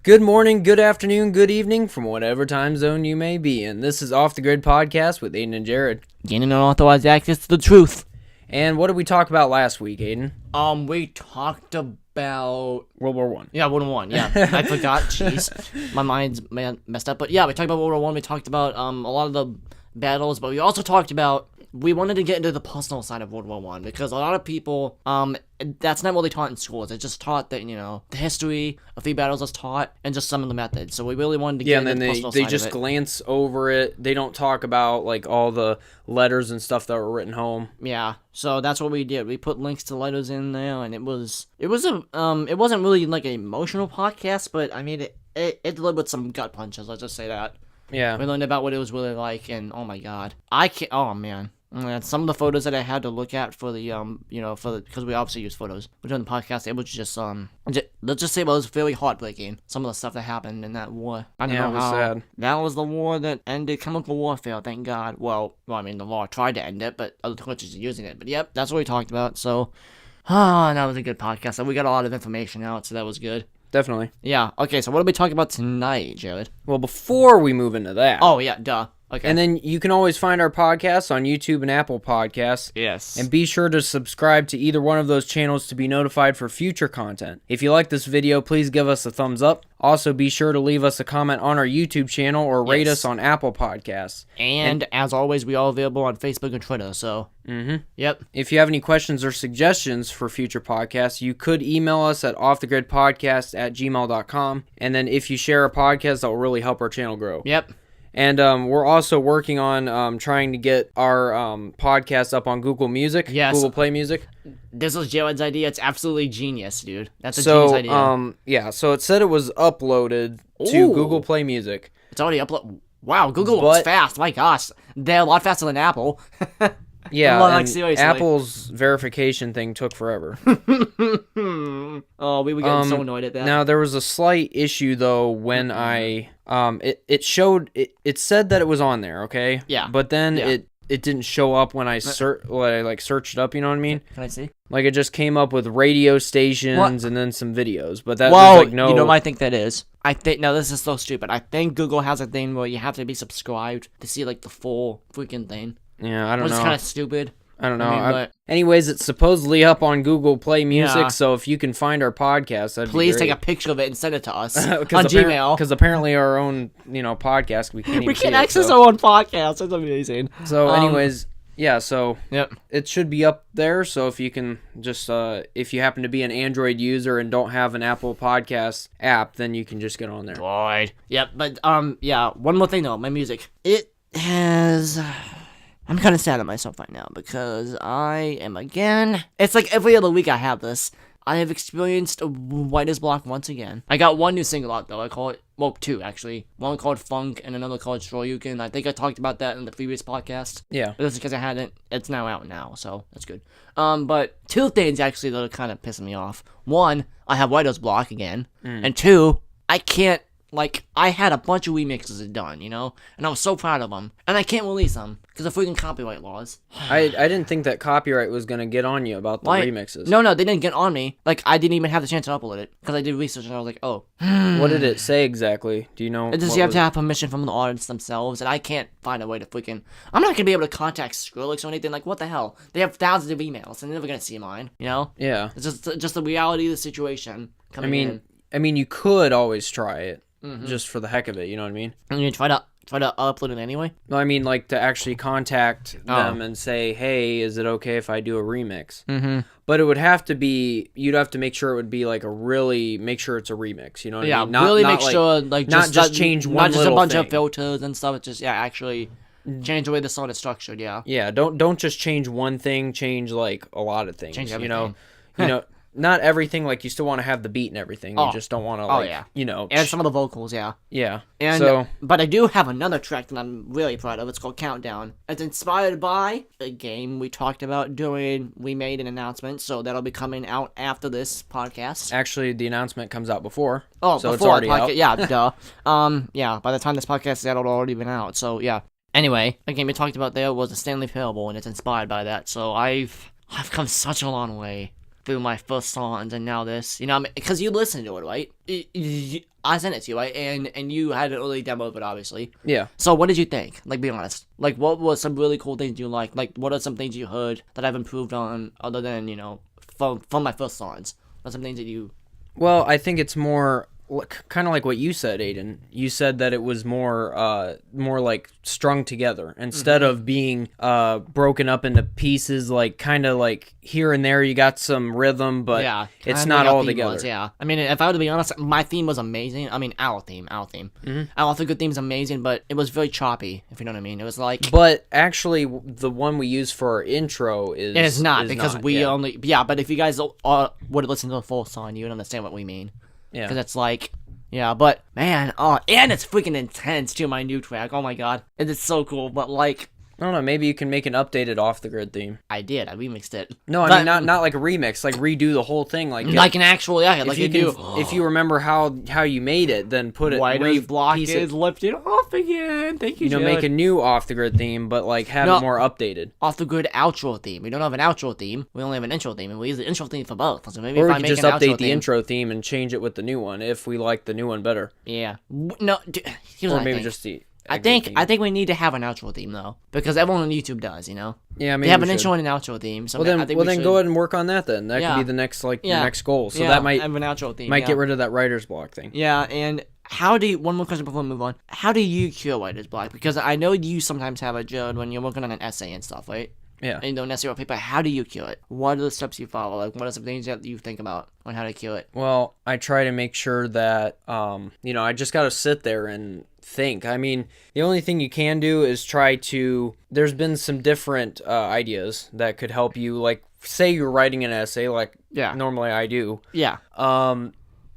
Good morning, good afternoon, good evening from whatever time zone you may be in. This is Off the Grid Podcast with Aiden and Jared. Gaining unauthorized access to the truth. And what did we talk about last week, Aiden? We talked about World War I. Yeah, World War I. Yeah, I forgot. Jeez, my mind's messed up. But yeah, we talked about World War I. We talked about a lot of the battles, but we also talked about we wanted to get into the personal side of World War I because a lot of people that's not really taught in schools. It's just taught that the history of the battles is taught and just some of the methods. So we really wanted to get into the personal side of it. Yeah, and then they just glance over it. They don't talk about like all the letters and stuff that were written home. Yeah, so that's what we did. We put links to letters in there, and it wasn't really like an emotional podcast, but I mean it delivered with some gut punches. Let's just say that. Yeah, we learned about what it was really like, and oh my god, I can't. Oh man. Some of the photos that I had to look at for the because we obviously use photos. We're doing the podcast. It was just let's just say it was very heartbreaking. Some of the stuff that happened in that war. I don't know it was sad. That was the war that ended chemical warfare. Thank God. Well, I mean the war tried to end it, but other countries are using it. But yep, that's what we talked about. So, that was a good podcast. So we got a lot of information out, so that was good. Definitely. Yeah. Okay. So what are we talking about tonight, Jared? Well, before we move into that. Oh yeah, duh. Okay. And then you can always find our podcasts on YouTube and Apple Podcasts. Yes. And be sure to subscribe to either one of those channels to be notified for future content. If you like this video, please give us a thumbs up. Also, be sure to leave us a comment on our YouTube channel or rate us on Apple Podcasts. And as always, we are available on Facebook and Twitter, so... Yep. If you have any questions or suggestions for future podcasts, you could email us at offthegridpodcast@gmail.com. And then if you share a podcast, that will really help our channel grow. Yep. And we're also working on trying to get our podcast up on Google Music, Google Play Music. This was Jared's idea. It's absolutely genius, dude. That's a genius idea. So it said it was uploaded to Google Play Music. It's already uploaded. Wow, Google was fast. My gosh. They're a lot faster than Apple. Yeah, and Apple's verification thing took forever. Oh, we were getting so annoyed at that. Now, there was a slight issue, though, when it said that it was on there, okay? Yeah. But then it didn't show up when I searched it up, you know what I mean? Can I see? Like, it just came up with radio stations and then some videos, but that was like no... You know what I think that is? No, this is so stupid. I think Google has a thing where you have to be subscribed to see, like, the full freaking thing. Yeah, I don't know. It's kind of stupid. I don't know. Anyways, it's supposedly up on Google Play Music, so if you can find our podcast, that'd please be great. take a picture of it and send it to us on Gmail. Because apparently our own, podcast, we can't even access our own podcast. That's amazing. So, anyways, so yep. It should be up there. So if you can just, if you happen to be an Android user and don't have an Apple Podcast app, then you can just get on there. Boy. Yep. But one more thing though, my music. It has. I'm kind of sad at myself right now because I am again. It's like every other week I have this. I have experienced a Whiteness Block once again. I got one new single out though. I call it, two actually. One called Funk and another called Shoryuken. I think I talked about that in the previous podcast. Yeah. But that's because I hadn't. It's now out now, so that's good. But two things actually that are kind of pissing me off. One, I have Whiteness Block again, and two, I can't. Like, I had a bunch of remixes done, and I was so proud of them, and I can't release them because of freaking copyright laws. I didn't think that copyright was going to get on you about the remixes. No, they didn't get on me. Like, I didn't even have the chance to upload it because I did research, and I was like, oh. What did it say exactly? Do you know? It just you have to have permission from the artists themselves, and I can't find a way to freaking... I'm not going to be able to contact Skrillex or anything. Like, what the hell? They have thousands of emails, and they're never going to see mine, Yeah. It's just the reality of the situation coming in. I mean, you could always try it. Just for the heck of it, you know what I mean? And you try to upload it anyway? No, I mean, like, to actually contact them and say, hey, is it okay if I do a remix? Mm-hmm. But it would have to be, you'd have to make sure it would be, like, make sure it's a remix, you know what I mean? Make sure, like, not just change one little thing. Not just a bunch of filters and stuff, it's just, actually change the way the song is structured, Yeah, don't just change one thing, change, like, a lot of things, change everything. Not everything, like, you still want to have the beat and everything. You just don't want to, like, and some of the vocals, Yeah. But I do have another track that I'm really proud of. It's called Countdown. It's inspired by a game we talked about we made an announcement, so that'll be coming out after this podcast. Actually, the announcement comes out before. Oh, so before it's already out. Yeah, duh. By the time this podcast is out, it'll already been out, so yeah. Anyway, a game we talked about there was a Stanley Parable, and it's inspired by that, so I've come such a long way. through my first songs and now this, you know, because you listened to it, right? I sent it to you, right? And you had an early demo of it, obviously. Yeah. So what did you think? Like, be honest. Like, what was some really cool things you liked? Like, what are some things you heard that I've improved on, other than, you know, from my first songs? What are some things that you... Well, I think it's more kind of like what you said, Aiden. You said that it was more like strung together instead of being broken up into pieces. Like kind of like here and there, you got some rhythm, but it's not all together. Yeah, I mean, if I were to be honest, my theme was amazing. I mean, our theme. Our Good Theme's amazing, but it was very choppy. If you know what I mean, it was like. But actually, the one we use for our intro is. It is not because we yeah. only. Yeah, but if you guys would listen to the full song, you would understand what we mean. Yeah. Because it's like, yeah, but, man, and it's freaking intense, too, my new track. Oh, my God. It is so cool, but, like... I don't know, maybe you can make an updated off-the-grid theme. I did. I remixed it. No, I mean, not like a remix, like redo the whole thing. Like an actual, like you do. If you remember how you made it, then put it... Whiteness Block is lifted off again. Thank you, You know, Jared. make a new off-the-grid theme, but, like, have it more updated. Off-the-grid outro theme. We don't have an outro theme. We only have an intro theme, and we use the intro theme for both. So maybe or if we I could make just an update outro the theme, intro theme and change it with the new one, if we like the new one better. Yeah. No, here's Or what I maybe think. just the... I think we need to have an outro theme though, because everyone on YouTube does, you know. Yeah, maybe they have we an should. intro and an outro theme. So Well, I think then go ahead and work on that then. That could be the next your next goal. So that might have an outro theme. get rid of that writer's block thing. Yeah, and how do you, one more question before we move on? How do you cure writer's block? Because I know you sometimes have it, Jared, when you're working on an essay and stuff, right? Yeah. And you don't necessarily paper. How do you cure it? What are the steps you follow? Like, what are some things that you think about on how to cure it? Well, I try to make sure that I just got to sit there and think. I mean, the only thing you can do is try to... There's been some different ideas that could help you. Like, say you're writing an essay, like normally I do. Yeah.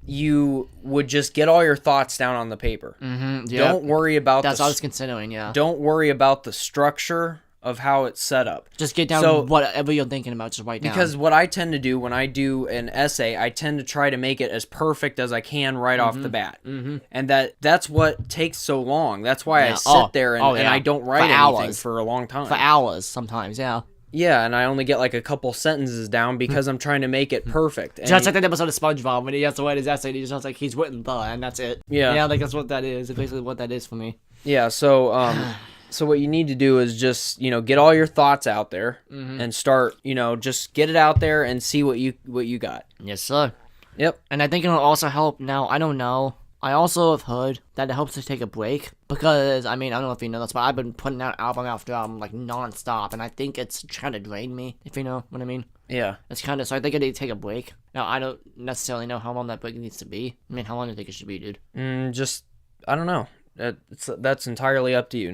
You would just get all your thoughts down on the paper. Mm-hmm. Yep. Don't worry about... That's what I was considering, yeah. Don't worry about the structure of how it's set up. Just get down whatever you're thinking about, just write down. Because what I tend to do when I do an essay, I tend to try to make it as perfect as I can right off the bat. Mm-hmm. And that's what takes so long. That's why I sit there and I don't write anything for a long time. For hours, sometimes, yeah. Yeah, and I only get like a couple sentences down because I'm trying to make it perfect. Just like that episode of SpongeBob when he has to write his essay, he's just like, he's written the, and that's it. Yeah. Yeah, like that's what that is. It's basically what that is for me. Yeah, so so what you need to do is just, get all your thoughts out there and start, just get it out there and see what you got. Yes, sir. Yep. And I think it'll also help now, I don't know. I also have heard that it helps to take a break because, I mean, I don't know if you know this, but I've been putting out album after album, like, non-stop, and I think it's kind of drained me, if you know what I mean. Yeah. It's kind of, so I think I need to take a break. Now, I don't necessarily know how long that break needs to be. I mean, how long do you think it should be, dude? I don't know. That's entirely up to you.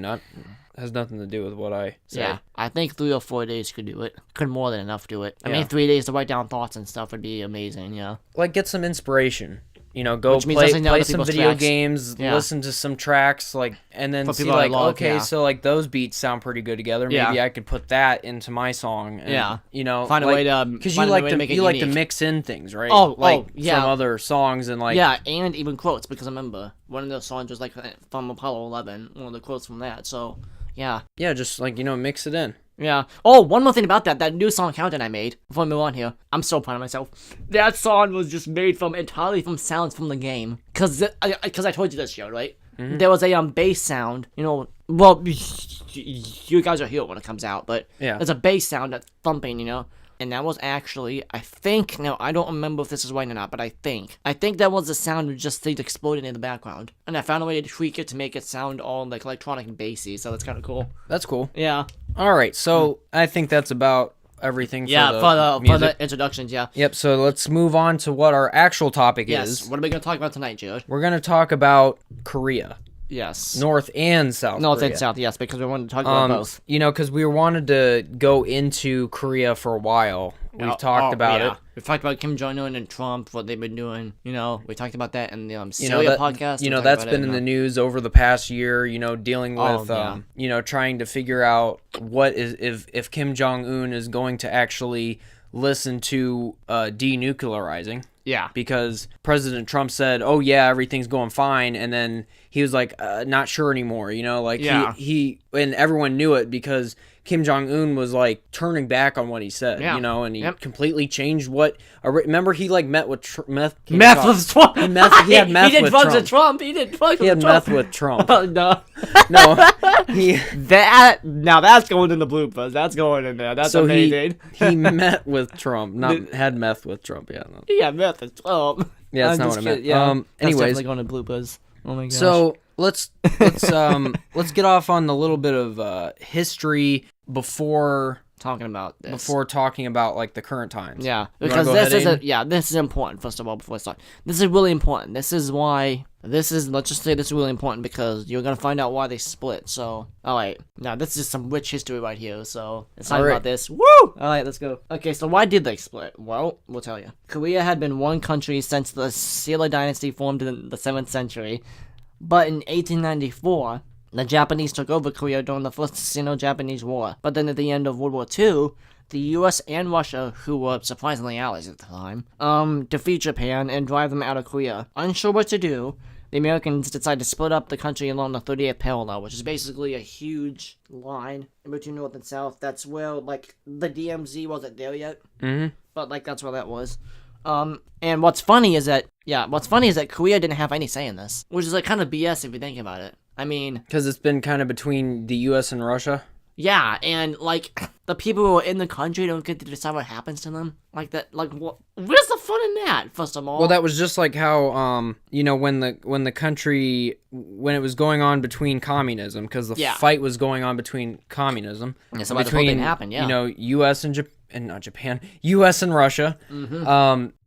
Has nothing to do with what I say. Yeah, I think 3 or 4 days could do it. Could more than enough do it. I mean, 3 days to write down thoughts and stuff would be amazing, yeah. Like, get some inspiration. Go play some video games, listen to some tracks, like, and then see, like, so, like, those beats sound pretty good together. Maybe I could put that into my song. And, find a way to because you like to mix in things, right? From other songs and like and even quotes, because I remember one of those songs was like from Apollo 11, one of the quotes from that. So just like mix it in. Yeah. Oh, one more thing about that new song countdown I made before I move on here. I'm so proud of myself. That song was just made entirely from sounds from the game. Cause I told you this show, right? Mm-hmm. There was a bass sound. Well, you guys will hear it when it comes out, but there's a bass sound that's thumping. And that was actually, I think, now I don't remember if this is right or not, but I think that was the sound of just things exploding in the background. And I found a way to tweak it to make it sound all like electronic and bassy, so that's kind of cool. That's cool. Yeah. All right, so I think that's about everything for for the introductions, yeah. Yep, so let's move on to what our actual topic is. What are we going to talk about tonight, Jared? We're going to talk about Korea. Yes. North and South Korea. And South, yes, because we wanted to talk about both. Because we wanted to go into Korea for a while. We've talked about it. We've talked about Kim Jong-un and Trump, what they've been doing. We talked about that in the Syria podcast. That's been in the news over the past year, dealing with, trying to figure out what is, if Kim Jong-un is going to actually listen to denuclearizing. Yeah. Because President Trump said, "Oh yeah, everything's going fine," and then he was like, "Not sure anymore." Like he and everyone knew it because Kim Jong-un was like turning back on what he said, and he completely changed what. Remember, he like met with meth with Trump. He had meth he did with drugs Trump. with Trump. He did drugs He had with Trump. meth with Trump. Oh, no. Now that's going in the bloopers. That's going in there. That's so amazing. he met with Trump, not had meth with Trump. Yeah, no. He had meth with Trump. Yeah, that's not what I meant. Yeah, that's anyways, definitely going to bloopers. Oh my gosh. So let's get off on the little bit of history before talking about this. Before talking about like the current times. Yeah, because this is important. First of all, before I start, this is really important. Let's just say this is really important because you're gonna find out why they split. So, all right, now this is some rich history right here. So let's talk about this. Woo! All right, let's go. Okay, so why did they split? Well, we'll tell you. Korea had been one country since the Silla dynasty formed in the 7th century, but in 1894. The Japanese took over Korea during the First Sino-Japanese War, but then at the end of World War II, the US and Russia, who were surprisingly allies at the time, defeat Japan and drive them out of Korea. Unsure what to do, the Americans decided to split up the country along the 38th parallel, which is basically a huge line in between North and South. That's where, like, the DMZ wasn't there yet, but, like, that's where that was. And what's funny is that Korea didn't have any say in this, which is, like, kind of BS if you think about it. I mean... Because it's been kind of between the U.S. and Russia? Yeah, and, like, the people who are in the country don't get to decide what happens to them. Like, that, like, where's the fun in that, first of all? Well, that was just like how, when the country, when it was going on between communism, because the fight was going on between communism. Yeah, so between, happen, yeah. U.S. U.S. and Russia.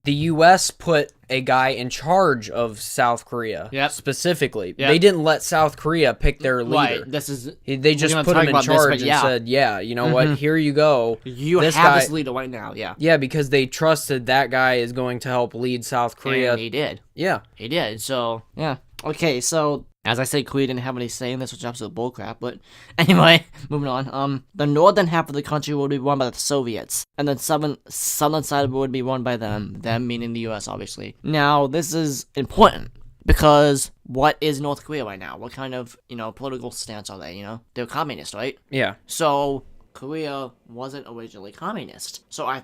The U.S. put a guy in charge of South Korea, specifically. Yep. They didn't let South Korea pick their leader. Right. They just put him in charge and said, you know what, here you go. You have this leader right now, Yeah, because they trusted that guy is going to help lead South Korea. And he did. Yeah. He did, so, yeah. Okay, so... As I said, Korea didn't have any say in this, which is absolute bullcrap, but anyway, moving on. The northern half of the country would be run by the Soviets, and the southern side would be run by them meaning the US, obviously. Now, this is important, because what is North Korea right now? What kind of, political stance are they, They're communist, right? Yeah. So, Korea wasn't originally communist. So I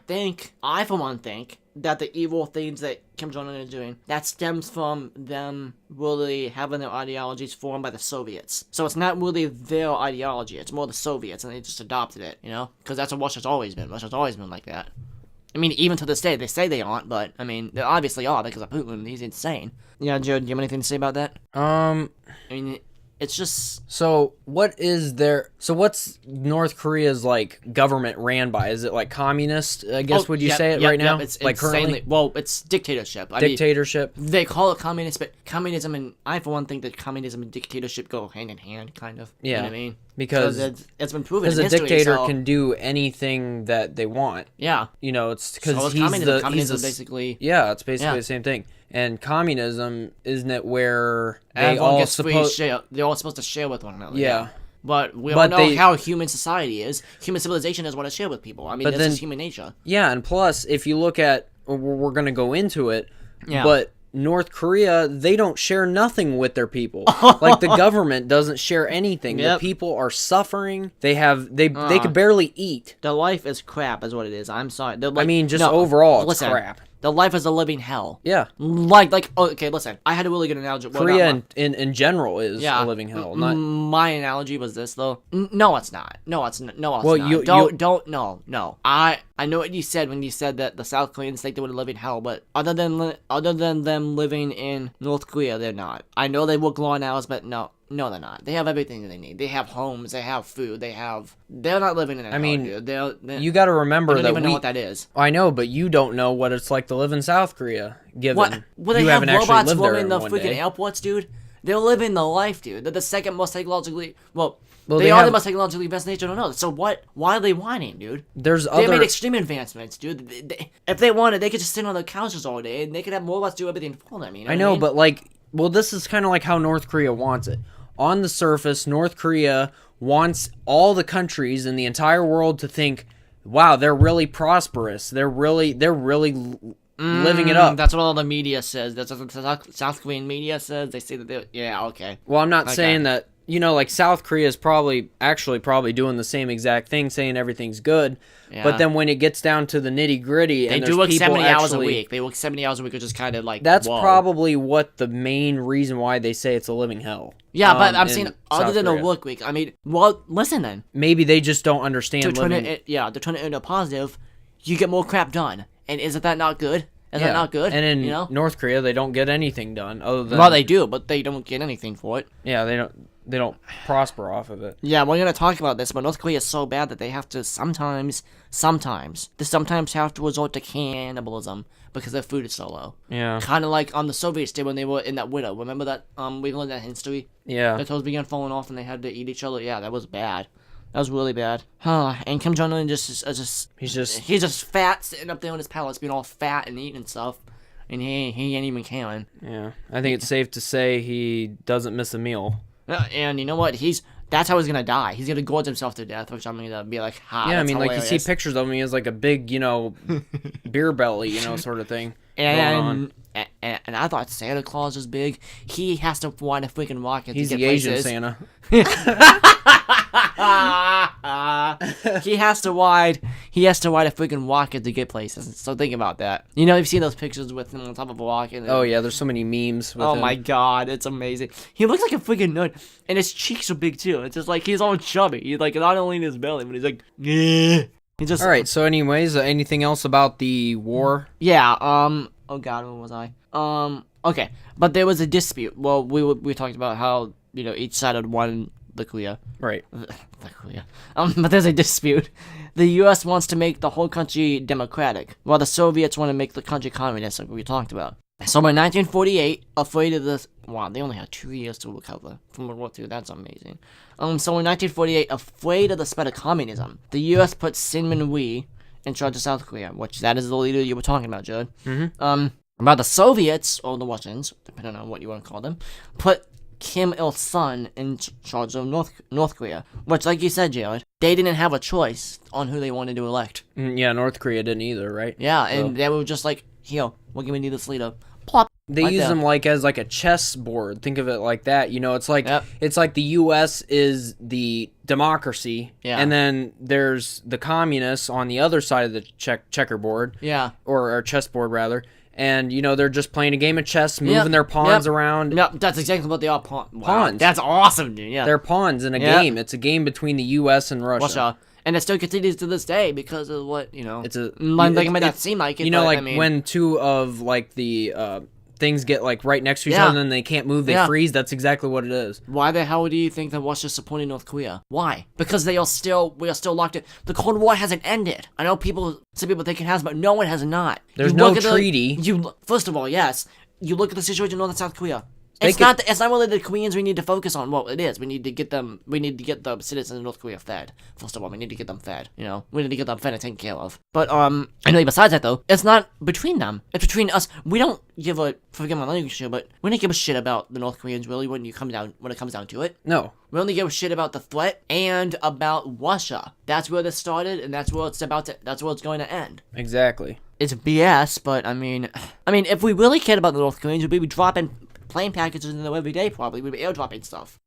for one think, that the evil things that Kim Jong-un is doing, that stems from them really having their ideologies formed by the Soviets. So it's not really their ideology, it's more the Soviets, and they just adopted it, Because that's what Russia's always been. Russia's always been like that. I mean, even to this day, they say they aren't, but, I mean, they obviously are because of Putin. He's insane. Yeah, Joe, do you have anything to say about that? I mean... It's just... So, what's North Korea's, like, government ran by? Is it, like, communist, I guess, would you say it right now? It's like, currently... Well, it's dictatorship. Dictatorship? They call it communist, but communism and... I, for one, think that communism and dictatorship go hand in hand, kind of. Yeah. You know what I mean? Because it's been proven in history. Because a dictator so... can do anything that they want. Yeah. It's because so communism basically... Yeah, it's basically the same thing. And communism, isn't it where they all supposed to share with one another? Yeah. But we all know how human society is. Human civilization is what to share with people. I mean, this is human nature. Yeah, and plus, if you look at... We're going to go into it, but... North Korea, they don't share nothing with their people. Like, the government doesn't share anything. The people are suffering. They could barely eat. Their life is crap, is what it is. I'm sorry. Overall, it's crap. The life is a living hell. Yeah. Okay, listen. I had a really good analogy. Korea in general is a living hell. My analogy was this, though. No, it's not. No, it's not. No, I know what you said when you said that the South Koreans think they would live in hell, but other than them living in North Korea, they're not. I know they work long hours, but no, they're not. They have everything that they need. They have homes. They have food. They're not living in a hell, dude. You got to remember that we don't even know what that is. I know, but you don't know what it's like to live in South Korea. Given they have robots roaming the freaking airports, dude. They're living the life, dude. They're the second most technologically they are the most technologically advanced nation on Earth. So why are they whining, dude? They made extreme advancements, dude. If they wanted, they could just sit on their couches all day, and they could have robots do everything for them. You know I know, but this is kind of like how North Korea wants it. On the surface, North Korea wants all the countries in the entire world to think, wow, they're really prosperous. They're really living it up. That's what all the media says. That's what the South Korean media says. They say that they... Yeah, okay. Well, I'm not saying that, like South Korea is probably doing the same exact thing, saying everything's good. Yeah. But then when it gets down to the nitty gritty, they do work 70 hours a week. They work 70 hours a week, which is kind of like, that's probably what the main reason why they say it's a living hell. Yeah, but I'm saying other than a work week. I mean, well, listen then. Maybe they just don't understand living. They're turning it into a positive. You get more crap done, and isn't that not good? Is that not good? And in North Korea, they don't get anything done other than. Well, they do, but they don't get anything for it. Yeah, they don't prosper off of it. Yeah, we're gonna talk about this, but North Korea is so bad that they have to sometimes have to resort to cannibalism because their food is so low. Yeah. Kind of like on the Soviets did when they were in that widow. Remember that? We learned that history. Yeah. Their toes began falling off and they had to eat each other. Yeah, that was bad. That was really bad. And Kim Jong-un he's just fat, sitting up there in his palace, being all fat and eating and stuff. And he ain't even caring. Yeah. I think it's safe to say he doesn't miss a meal. And you know what? That's how he's gonna die. He's gonna gorge himself to death, which I'm gonna be like, yeah, I mean, hilarious. Like you see pictures of him, he has like a big, beer belly, sort of thing. And I thought Santa Claus was big. He has to fly a freaking rocket. He's to get the Asian places. Santa. He has to ride a freaking rocket to get places. So think about that. You've seen those pictures with him on top of a rocket. Oh yeah, there's so many memes with him. My god, it's amazing. He looks like a freaking nut, and his cheeks are big too. It's just like he's all chubby. He's like not only in his belly, but he's like, yeah. He just. All right. So, anyways, anything else about the war? Yeah. Oh god, where was I? Okay, but there was a dispute. Well, we talked about how each side had won the Korea. Right. The Korea. But there's a dispute. The U.S. wants to make the whole country democratic, while the Soviets want to make the country communist, like we talked about. So by 1948, afraid of this... Wow, they only had 2 years to recover from World War II. That's amazing. So in 1948, afraid of the spread of communism, the U.S. put Syngman Rhee in charge of South Korea, which that is the leader you were talking about, Jared. Mm-hmm. About the Soviets, or the Russians, depending on what you want to call them, put Kim Il-sung in charge of North Korea, which, like you said, Jared, they didn't have a choice on who they wanted to elect. Yeah, North Korea didn't either, right? Yeah, and they were just like, here, we're giving you this leader. Plop. They use them as a chessboard. Think of it like that. It's like it's like the U.S. is the democracy, and then there's the communists on the other side of the checkerboard. Yeah, or chessboard rather. And, they're just playing a game of chess, moving their pawns around. Yep, that's exactly what they are. Pawns. That's awesome, dude. Yeah. They're pawns in a game. It's a game between the U.S. and Russia. And it still continues to this day because of what, It's a... it might not seem like it, when two of, the... things get right next to each other and they can't move, they freeze. That's exactly what it is. Why the hell do you think that Russia's supporting North Korea? Why? Because we are still locked in. The Cold War hasn't ended. I know some people think it has, but no, it has not. There's no treaty. First of all, yes. You look at the situation in North and South Korea. It's not really the Koreans we need to focus on. Well, it is. We need to get the citizens of North Korea fed. First of all, we need to get them fed. We need to get them fed and taken care of. But anyway, besides that though, it's not between them. It's between us. We don't give a forgive my language here, but we don't give a shit about the North Koreans really when it comes down to it. No. We only give a shit about the threat and about Russia. That's where this started, and that's where it's going to end. Exactly. It's BS, but I mean, if we really cared about the North Koreans, we'd be dropping plane packages in them every day, probably. We'd be airdropping stuff,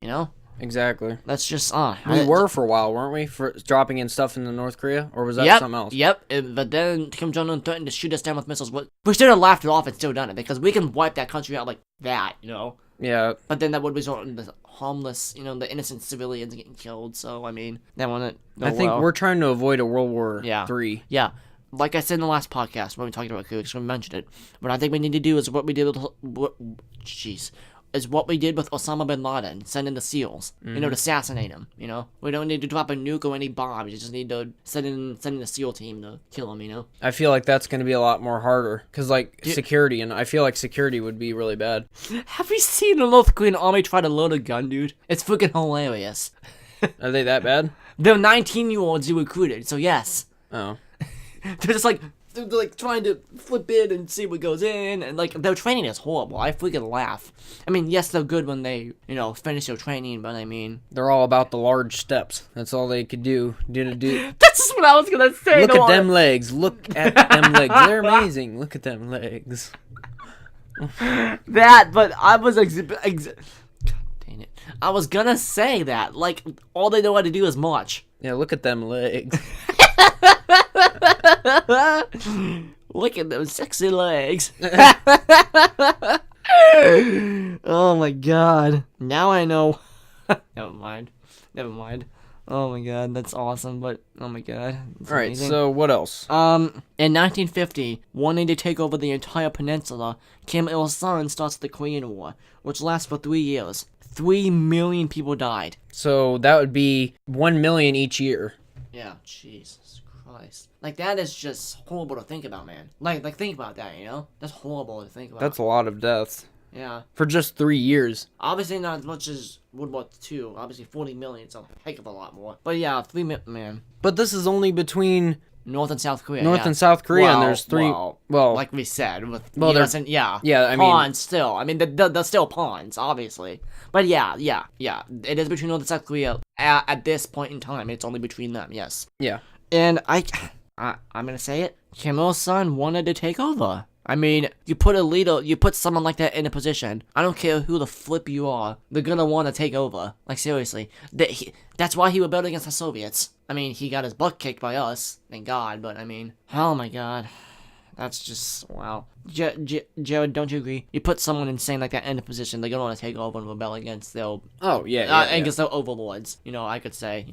Exactly. That's just, we were for a while, weren't we? For dropping in stuff into North Korea? Or was that something else? Yep. But then Kim Jong-un threatened to shoot us down with missiles. We should have laughed it off and still done it, because we can wipe that country out like that, Yeah. But then that would result in the harmless, the innocent civilians getting killed, so, that wouldn't go I think we're trying to avoid a World War III. Yeah. Like I said in the last podcast when we talked about Kuwait, we mentioned it. What I think we need to do is what we did with Osama bin Laden, send in the SEALs, to assassinate him. We don't need to drop a nuke or any bombs. You just need to send in the SEAL team to kill him. I feel like that's going to be a lot more harder because security, and I feel like security would be really bad. Have you seen the North Korean army try to load a gun, dude? It's freaking hilarious. Are they that bad? They're 19-year-olds you recruited, so yes. Oh. They're just like they're like trying to flip it and see what goes in, and like their training is horrible. I freaking laugh. I mean, yes, they're good when they, finish their training, but I mean, they're all about the large steps. That's all they could do. That's just what I was gonna say. Look at them legs. Look at them legs. They're amazing. Look at them legs. But I was God dang it. I was gonna say that, like, all they know how to do is march. Yeah, look at them legs. Look at those sexy legs. Oh my god. Now I know. Never mind. Oh my god, that's awesome, but oh my god. Alright, so what else? In 1950, wanting to take over the entire peninsula, Kim Il-sung starts the Korean War, which lasts for 3 years. 3 million people died. So that would be 1 million each year. Yeah, Jesus Christ. Like, that is just horrible to think about, man. Like think about that, That's horrible to think about. That's a lot of deaths. Yeah. For just 3 years. Obviously not as much as World War II. Obviously 40 million is a heck of a lot more. But yeah, 3 million, man. But this is only between North and South Korea. and South Korea, and there's three. Well, like we said, with there's and yeah, I mean, pawns still. I mean, they're still pawns, obviously. But yeah. It is between North and South Korea at this point in time. It's only between them. Yes. Yeah. And I'm gonna say it. Kim Il-sung wanted to take over. I mean, you put someone like that in a position. I don't care who the flip you are. They're gonna want to take over. Like, seriously. That's why he rebelled against the Soviets. I mean, he got his butt kicked by us. Thank God. But, I mean, oh my God. That's just, wow. Jared, don't you agree? You put someone insane like that in a position, they're gonna want to take over and rebel against their... against their overlords. I could say,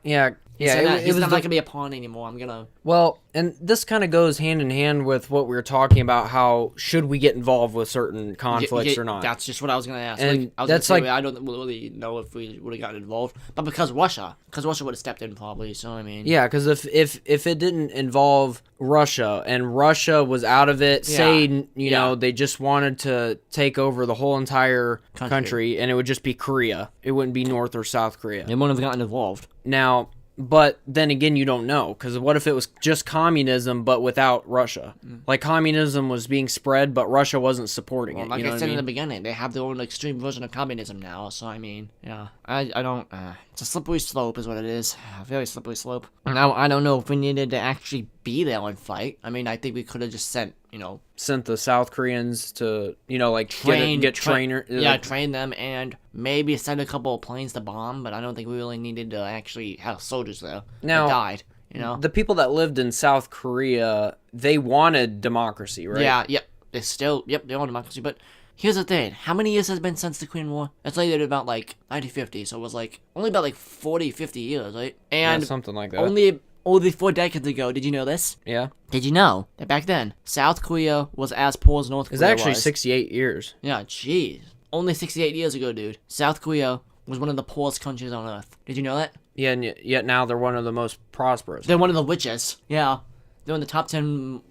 Yeah. He's not gonna be a pawn anymore. I'm gonna... Well, and this kind of goes hand in hand with what we were talking about, how should we get involved with certain conflicts or not. That's just what I was going to ask. And I don't really know if we would have gotten involved, but because Russia would have stepped in probably, so I mean... Yeah, because if it didn't involve Russia, and Russia was out of it, they just wanted to take over the whole entire country, and it would just be Korea. It wouldn't be North or South Korea. They wouldn't have gotten involved. Now... But then again, you don't know, because what if it was just communism but without Russia? Like, communism was being spread, but Russia wasn't supporting it. Like I said in the beginning, they have their own extreme version of communism now, so I mean, yeah. I don't... it's a slippery slope is what it is. A very slippery slope. Now, I don't know if we needed to actually be there and fight. I mean, I think we could have just sent the South Koreans to, train them and maybe send a couple of planes to bomb, but I don't think we really needed to actually have soldiers there that died, The people that lived in South Korea, they wanted democracy, right? Yeah, they want democracy, but here's the thing. How many years has it been since the Korean War? It's like about 1950, so it was only about 40, 50 years, right? And something like that. Only 4 decades ago, did you know this? Yeah. Did you know that back then, South Korea was as poor as North Korea was? It's actually 68 years. Yeah, jeez. Only 68 years ago, dude. South Korea was one of the poorest countries on Earth. Did you know that? Yeah, and yet now they're one of the most prosperous. They're one of the richest. Yeah. They're in the top 20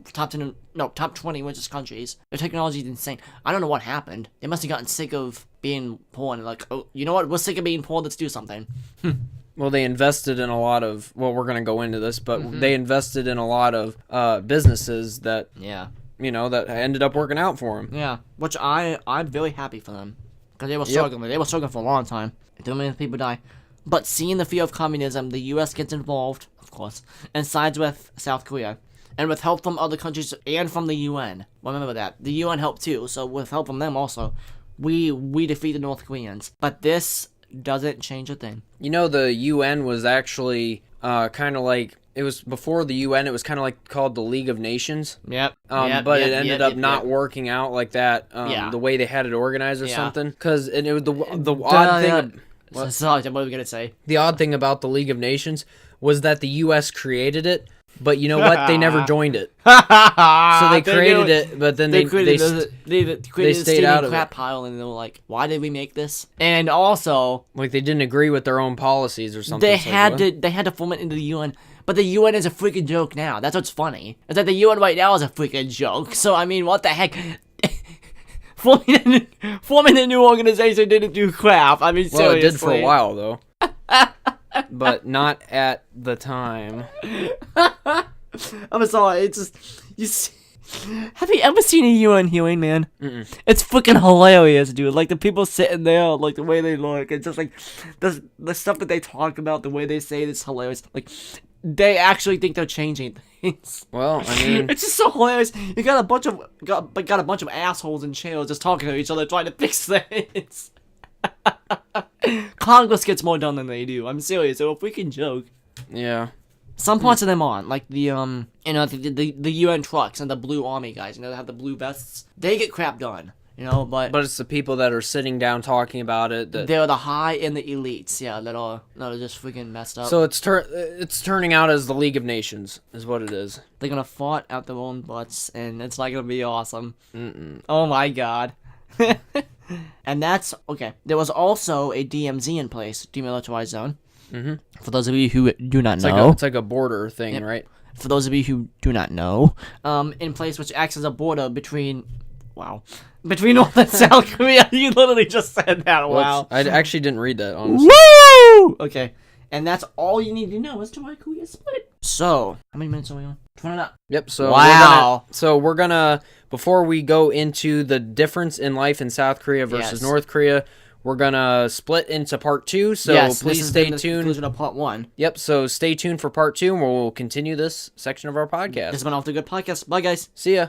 richest countries. Their technology is insane. I don't know what happened. They must have gotten sick of being poor and oh, you know what? We're sick of being poor. Let's do something. Well, they invested in a lot of... Well, we're going to go into this, but they invested in a lot of businesses that... Yeah. That ended up working out for them. Yeah, which I'm very happy for them. Because they were struggling. They were struggling for a long time. Too many people die. But seeing the fear of communism, the U.S. gets involved, of course, and sides with South Korea. And with help from other countries and from the UN. Remember that. The UN helped too, so with help from them also, we defeat the North Koreans. But this doesn't change a thing. The UN was actually kind of like... It was before the UN. It was kind of called the League of Nations. Yep. But it ended up not working out like that. The way they had it organized or something. Because it was the odd thing. What were we gonna say? The odd thing about the League of Nations was that the U.S. created it, but you know what? They never joined it. So they created it, but then they stayed out of crap it. Pile, and they were like, "Why did we make this?" And also, they didn't agree with their own policies or something. They had to form it into the UN. But the UN is a freaking joke now. That's what's funny. Is that the UN right now is a freaking joke. So, I mean, what the heck? Forming a new organization didn't do crap. I mean, seriously. Well, it did for a while, though. But not at the time. I'm sorry. It's just you. Have you ever seen a UN healing, man? Mm-mm. It's freaking hilarious, dude. Like the people sitting there, like the way they look, it's just like the stuff that they talk about, the way they say it's hilarious. Like they actually think they're changing things. Well, I mean, It's just so hilarious. You got a bunch of assholes in chairs just talking to each other, trying to fix things. Congress gets more done than they do. I'm serious. They're a freaking joke. yeah. Some parts of them aren't, like the the UN trucks and the blue army guys. You know, they have the blue vests. They get crap done. You know, but But it's the people that are sitting down talking about it that. they're the high and the elites. Yeah, that are just freaking messed up. So it's turning out as the League of Nations is what it is. They're gonna fight out their own butts, and it's not gonna be awesome. Oh my god. And that's okay. There was also a DMZ in place, demilitarized zone. Mm-hmm. For those of you who do not It's know, it's like a border thing, Yep. right? for those of you who do not know, in place which acts as a border between North and South Korea. You literally just said that. Wow. I actually didn't read that, honestly. Woo! Okay. And that's all you need to know as to why Korea split. So, how many minutes are we on? 20 up. Yep. So Wow. we're gonna before we go into the difference in life in South Korea versus Yes. North Korea, we're gonna split into part 2. So Yes, please this has stay been the tuned. conclusion of part 1. Yep. So stay tuned for part 2, and we'll continue this section of our podcast. This has been Off the Good Podcast. Bye, guys. See ya.